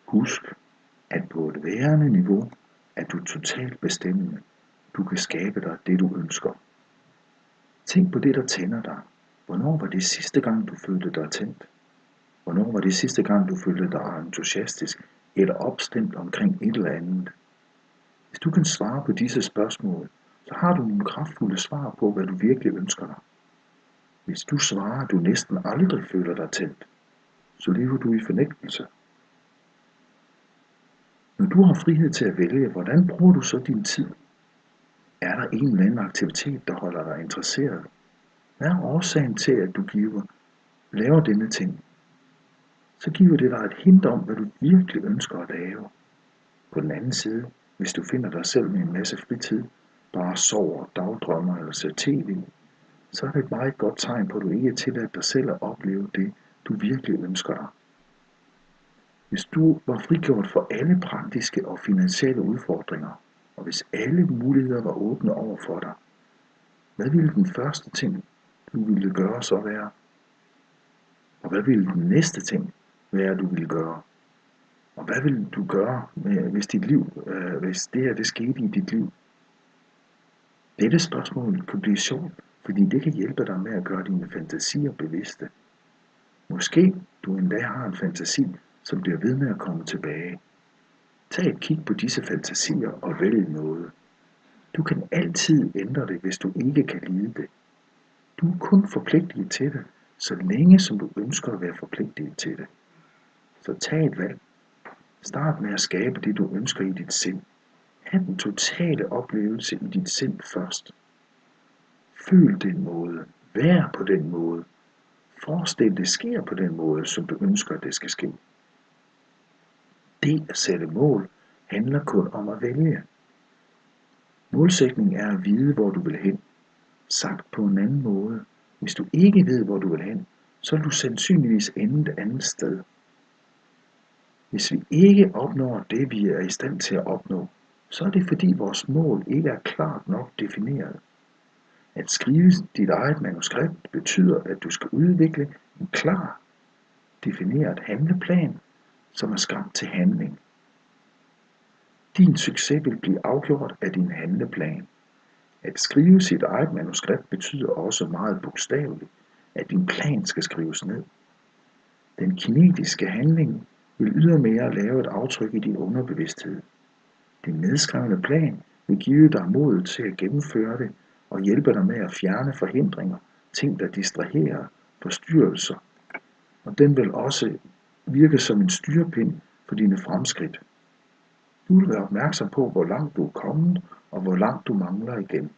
Husk, at på et værende niveau er du totalt bestemmende. Du kan skabe dig det, du ønsker. Tænk på det, der tænder dig. Hvornår var det sidste gang, du følte dig tændt? Hvornår var det sidste gang, du følte dig entusiastisk eller opstemt omkring et eller andet? Hvis du kan svare på disse spørgsmål, så har du nogle kraftfulde svar på, hvad du virkelig ønsker dig. Hvis du svarer, at du næsten aldrig føler dig tændt, så lever du i fornægtelse. Når du har frihed til at vælge, hvordan bruger du så din tid? Er der en eller anden aktivitet, der holder dig interesseret? Hvad er årsagen til, at du laver denne ting? Så giver det dig et hint om, hvad du virkelig ønsker at lave. På den anden side, hvis du finder dig selv med en masse fritid, bare sover, dagdrømmer eller ser tv, så er det et meget godt tegn på, at du ikke er tilladt dig selv at opleve det, du virkelig ønsker dig. Hvis du var frigjort for alle praktiske og finansielle udfordringer, og hvis alle muligheder var åbne over for dig, hvad ville den første ting, du ville gøre så være? Og hvad ville den næste ting være, du ville gøre? Og hvad ville du gøre, hvis det her skete i dit liv? Dette spørgsmål kan blive sjovt, fordi det kan hjælpe dig med at gøre dine fantasier bevidste. Måske du endda har en fantasi, som bliver ved med at komme tilbage. Tag et kig på disse fantasier og vælg noget. Du kan altid ændre det, hvis du ikke kan lide det. Du er kun forpligtet til det, så længe som du ønsker at være forpligtet til det. Så tag et valg. Start med at skabe det, du ønsker i dit sind. Ha' den totale oplevelse i dit sind først. Føl den måde. Vær på den måde. Forestil det sker på den måde, som du ønsker, det skal ske. Det at sætte mål handler kun om at vælge. Målsætningen er at vide, hvor du vil hen. Sagt på en anden måde. Hvis du ikke ved, hvor du vil hen, så vil du sandsynligvis ende et andet sted. Hvis vi ikke opnår det, vi er i stand til at opnå, så er det fordi vores mål ikke er klart nok defineret. At skrive dit eget manuskript betyder, at du skal udvikle en klar, defineret handleplan, som er skabt til handling. Din succes vil blive afgjort af din handleplan. At skrive sit eget manuskript betyder også meget bogstaveligt, at din plan skal skrives ned. Den kinetiske handling vil ydermere lave et aftryk i din underbevidsthed. Din nedskrevne plan vil give dig mod til at gennemføre det og hjælpe dig med at fjerne forhindringer, ting der distraherer, forstyrrelser. Og den vil også virke som en styrepind for dine fremskridt. Du vil være opmærksom på, hvor langt du er kommet og hvor langt du mangler igen.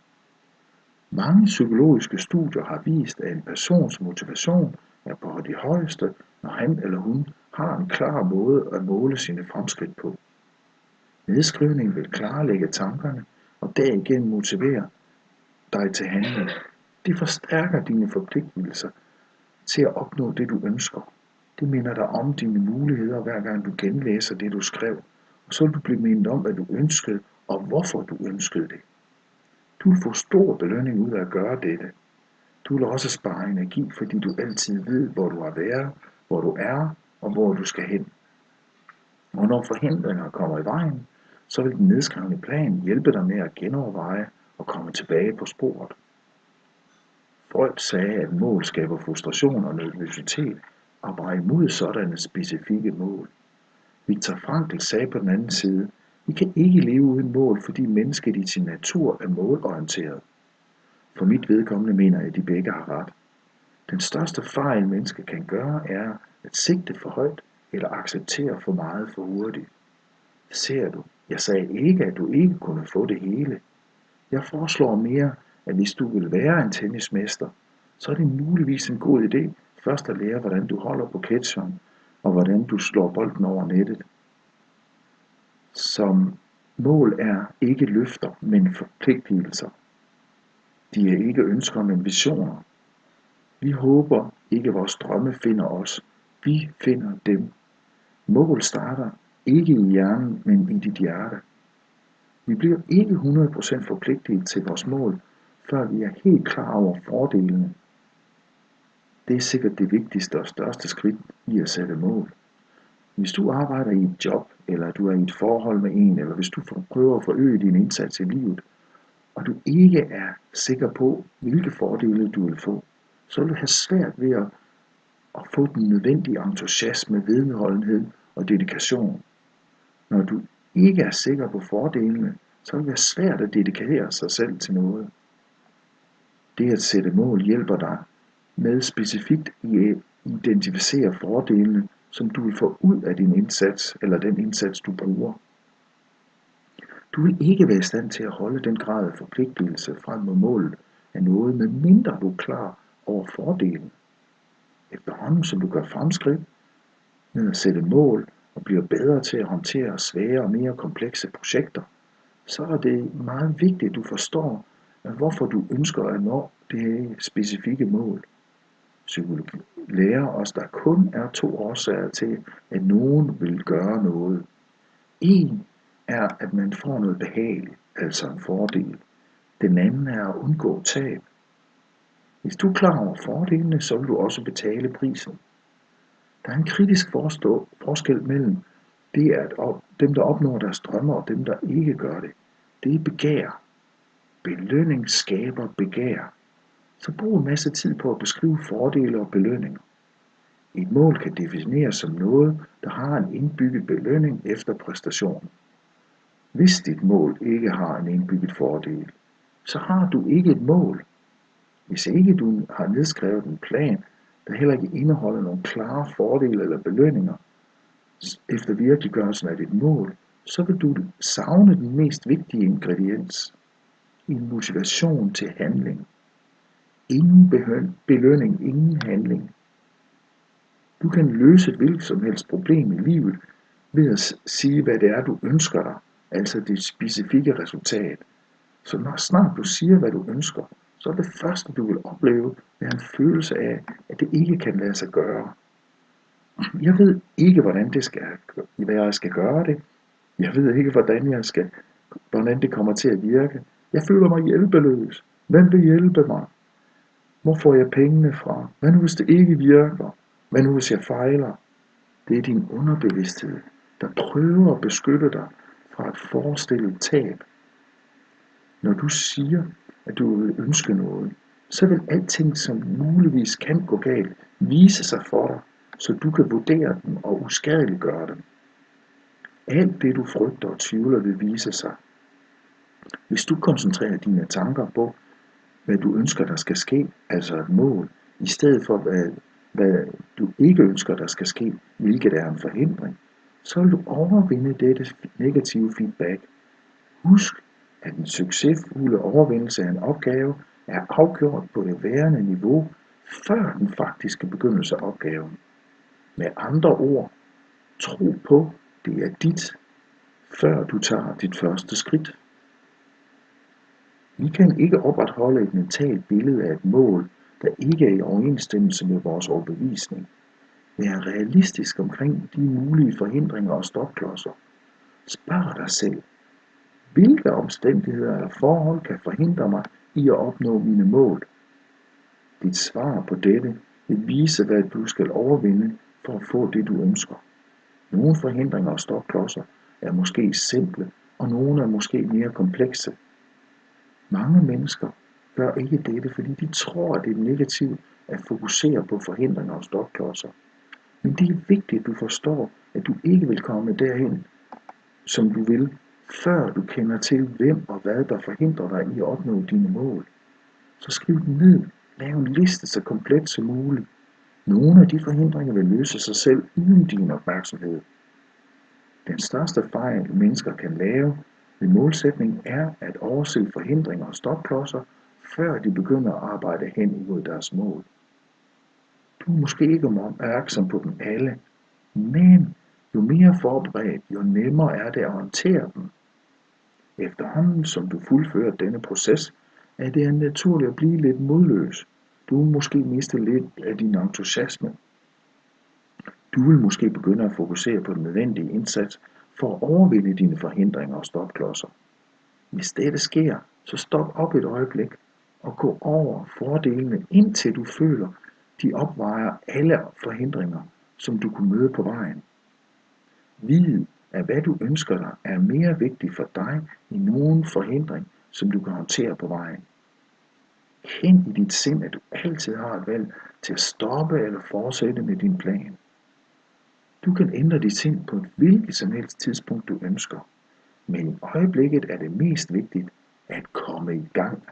Mange psykologiske studier har vist, at en persons motivation er på det højeste, når han eller hun har en klar måde at måle sine fremskridt på. Nedskrivning vil klarlægge tankerne og derigennem motivere dig til handling. Det forstærker dine forpligtelser til at opnå det, du ønsker. Det minder dig om dine muligheder, hver gang du genlæser det, du skrev, og så vil du blive mindet om, hvad du ønskede, og hvorfor du ønskede det. Du vil få stor belønning ud af at gøre dette. Du vil også spare energi, fordi du altid ved, hvor du har været, hvor du er, og hvor du skal hen. Og når forhindringer kommer i vejen, så vil den nedskrevne plan hjælpe dig med at genoverveje og komme tilbage på sporet. Freud sagde, at mål skaber frustration og nervøsitet og var imod sådanne specifikke mål. Viktor Frankl sagde på den anden side, vi kan ikke leve uden mål, fordi mennesket i sin natur er målorienteret. For mit vedkommende mener jeg, at de begge har ret. Den største fejl, mennesket kan gøre, er at sigte for højt eller acceptere for meget for hurtigt. Ser du, jeg sagde ikke, at du ikke kunne få det hele. Jeg foreslår mere, at hvis du vil være en tennismester, så er det muligvis en god idé først at lære, hvordan du holder på catcheren, og hvordan du slår bolden over nettet. Som mål er ikke løfter, men forpligtelser. De er ikke ønsker, men visioner. Vi håber ikke, vores drømme finder os. Vi finder dem. Mål starter ikke i hjernen, men i dit hjerte. Vi bliver ikke 100% forpligtet til vores mål, før vi er helt klar over fordelene. Det er sikkert det vigtigste og største skridt i at sætte mål. Hvis du arbejder i et job, eller du er i et forhold med en, eller hvis du prøver at forøge din indsats i livet, og du ikke er sikker på, hvilke fordele du vil få, så vil du have svært ved at få den nødvendige entusiasme, vedholdenhed og dedikation. Når du ikke er sikker på fordelene, så vil det være svært at dedikere sig selv til noget. Det at sætte mål hjælper dig med specifikt at identificere fordelene, som du vil få ud af din indsats eller den indsats du bruger. Du vil ikke være i stand til at holde den grad af forpligtelse frem mod målet af noget, medmindre du er klar over fordelen. Efterhånden som du gør fremskridt med at sætte mål og bliver bedre til at håndtere svære og mere komplekse projekter, så er det meget vigtigt, at du forstår, hvorfor du ønsker at nå det her specifikke mål. Psykologi lærer os, der kun er 2 årsager til, at nogen vil gøre noget. En er, at man får noget behageligt, altså en fordel. Den anden er at undgå tab. Hvis du er klar over fordelene, så vil du også betale prisen. Der er en kritisk forskel mellem det, at dem, der opnår deres drømme, og dem, der ikke gør det. Det er begær. Belønning skaber begær. Så brug en masse tid på at beskrive fordele og belønninger. Et mål kan defineres som noget, der har en indbygget belønning efter præstationen. Hvis dit mål ikke har en indbygget fordel, så har du ikke et mål. Hvis ikke du har nedskrevet en plan, der heller ikke indeholder nogle klare fordele eller belønninger efter virkeliggørelsen af dit mål, så vil du savne den mest vigtige ingrediens. En motivation til handling. Ingen belønning, ingen handling. Du kan løse et hvilket som helst problem i livet ved at sige, hvad det er, du ønsker dig, altså det specifikke resultat. Så når snart du siger, hvad du ønsker, så er det første, du vil opleve, være en følelse af, at det ikke kan lade sig gøre. Jeg ved ikke, hvordan jeg skal gøre det. Jeg ved ikke, hvordan det kommer til at virke. Jeg føler mig hjælpeløs. Hvem vil hjælpe mig? Hvor får jeg pengene fra? Hvad nu, hvis det ikke virker? Hvad nu, hvis jeg fejler? Det er din underbevidsthed, der prøver at beskytte dig fra et forestillet tab. Når du siger, at du vil ønske noget, så vil alting, som muligvis kan gå galt, vise sig for dig, så du kan vurdere dem og uskadeliggøre dem. Alt det, du frygter og tvivler, vil vise sig. Hvis du koncentrerer dine tanker på, hvad du ønsker, der skal ske, altså et mål, i stedet for, hvad du ikke ønsker, der skal ske, hvilket er en forhindring, så vil du overvinde dette negative feedback. Husk, at en succesfulde overvindelse af en opgave er afgjort på det værende niveau, før den faktiske begyndelse af opgaven. Med andre ord, tro på, det er dit, før du tager dit første skridt. Vi kan ikke opretholde et mentalt billede af et mål, der ikke er i overensstemmelse med vores overbevisning. Vær realistisk omkring de mulige forhindringer og stopklodser. Spørg dig selv, hvilke omstændigheder eller forhold kan forhindre mig i at opnå mine mål? Dit svar på dette vil vise, hvad du skal overvinde for at få det, du ønsker. Nogle forhindringer og stopklodser er måske simple, og nogle er måske mere komplekse. Mange mennesker gør ikke dette, fordi de tror, at det er negativt at fokusere på forhindringer og stopklodser. Men det er vigtigt, at du forstår, at du ikke vil komme derhen, som du vil, før du kender til, hvem og hvad der forhindrer dig i at opnå dine mål. Så skriv dem ned. Lav en liste så komplet som muligt. Nogle af de forhindringer vil løse sig selv uden din opmærksomhed. Den største fejl, mennesker kan lave ved målsætning, er at overse forhindringer og stopklodser, før de begynder at arbejde hen imod deres mål. Du er måske ikke opmærksom på dem alle, men jo mere forberedt, jo nemmere er det at håndtere dem. Efterhånden som du fuldfører denne proces, er det naturligt at blive lidt modløs. Du vil måske miste lidt af din entusiasme. Du vil måske begynde at fokusere på den nødvendige indsats for at overvinde dine forhindringer og stopklodser. Hvis dette sker, så stop op et øjeblik og gå over fordelene, indtil du føler, de opvejer alle forhindringer, som du kunne møde på vejen. Vid, at hvad du ønsker dig, er mere vigtigt for dig end nogen forhindring, som du kan håndtere på vejen. Kend i dit sind, at du altid har et valg til at stoppe eller fortsætte med din plan. Du kan ændre dit sind på et hvilket som helst tidspunkt, du ønsker. Men i øjeblikket er det mest vigtigt at komme i gang.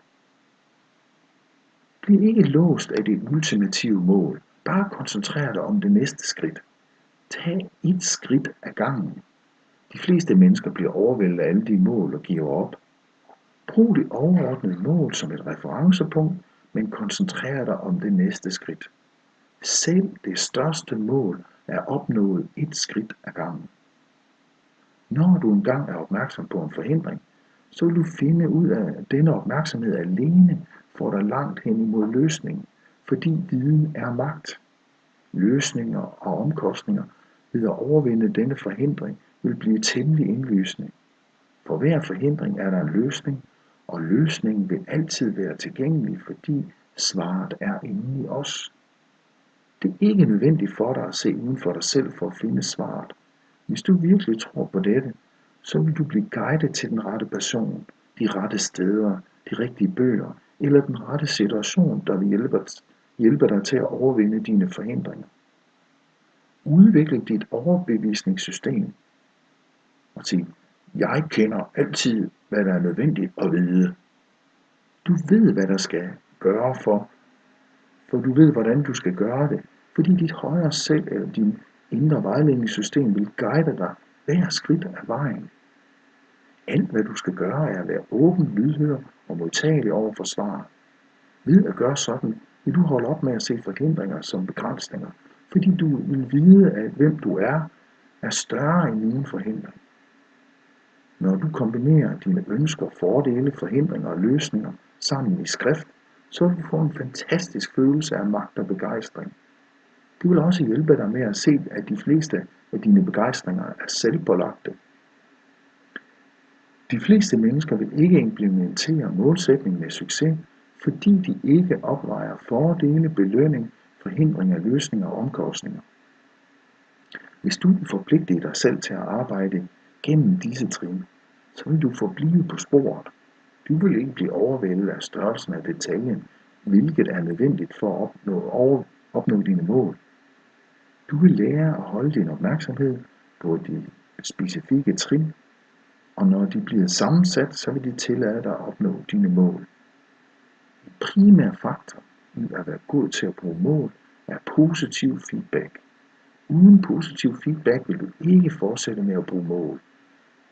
Bliv ikke låst af det ultimative mål. Bare koncentrer dig om det næste skridt. Tag et skridt ad gangen. De fleste mennesker bliver overvældet af alle de mål og giver op. Brug det overordnede mål som et referencepunkt, men koncentrer dig om det næste skridt. Selv det største mål er opnået et skridt ad gangen. Når du engang er opmærksom på en forhindring, så vil du finde ud af, at denne opmærksomhed alene får dig langt hen imod løsningen, fordi viden er magt. Løsninger og omkostninger ved at overvinde denne forhindring vil blive temmelig indlysende. For hver forhindring er der en løsning, og løsningen vil altid være tilgængelig, fordi svaret er inde i os. Det er ikke nødvendigt for dig at se uden for dig selv for at finde svaret. Hvis du virkelig tror på dette, så vil du blive guidet til den rette person, de rette steder, de rigtige bøger eller den rette situation, der vil hjælpe dig til at overvinde dine forhindringer. Udvikle dit overbevisningssystem og sig, jeg kender altid, hvad der er nødvendigt at vide. Du ved, hvad der skal gøre for du ved, hvordan du skal gøre det, fordi dit højere selv eller din indre vejledningssystem vil guide dig hver skridt af vejen. Alt, hvad du skal gøre, er at være åben, lydhør og modtagelig over for svar. Ved at gøre sådan, vil du holde op med at se forhindringer som begrænsninger, fordi du vil vide, at hvem du er større end nogen forhindring. Når du kombinerer dine ønsker, fordele, forhindringer og løsninger sammen i skrift, så vil du få en fantastisk følelse af magt og begejstring. Det vil også hjælpe dig med at se, at de fleste af dine begejstringer er selvpålagte. De fleste mennesker vil ikke implementere målsætningen med succes, fordi de ikke opvejer fordele, belønning, forhindringer, løsninger og omkostninger. Hvis du vil forpligte dig selv til at arbejde gennem disse trin, så vil du forblive på sporet. Du vil ikke blive overvældet af størrelsen af detaljen, hvilket er nødvendigt for at opnå dine mål. Du vil lære at holde din opmærksomhed på de specifikke trin, og når de bliver sammensat, så vil de tillade dig at opnå dine mål. En primær faktor i at være god til at bruge mål er positiv feedback. Uden positiv feedback vil du ikke fortsætte med at bruge mål.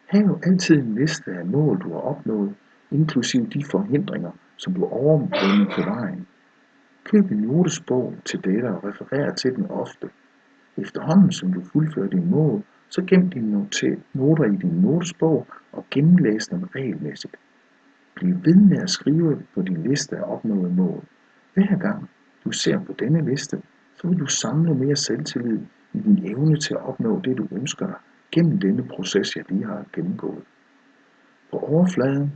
Hav altid en liste af mål, du har opnået, inklusive de forhindringer, som du overvundet på vejen. Køb en notesbog til dette og referer til den ofte. Efterhånden som du fuldfører dine mål, så gem dine noter i din notesbog og gennemlæs dem regelmæssigt. Bliv ved med at skrive på din liste af opnåede mål. Hver gang du ser på denne liste, så vil du samle mere selvtillid i din evne til at opnå det, du ønsker dig, gennem denne proces, jeg lige har gennemgået. På overfladen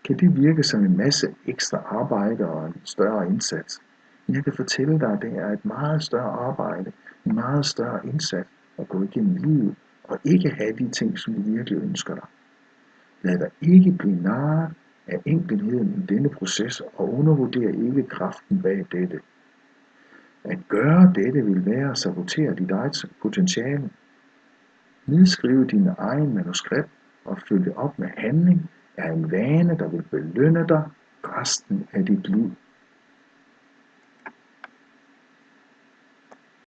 kan det virke som en masse ekstra arbejde og en større indsats. Men jeg kan fortælle dig, at det er et meget større arbejde, en meget større indsats at gå igennem livet og ikke have de ting, som du virkelig ønsker dig. Lad dig ikke blive narret af enkelheden i denne proces og undervurder ikke kraften bag dette. At gøre dette vil være at sabotere dit eget potentiale. Nedskrive dine egen manuskript og følge op med handling er en vane, der vil belønne dig resten af dit liv.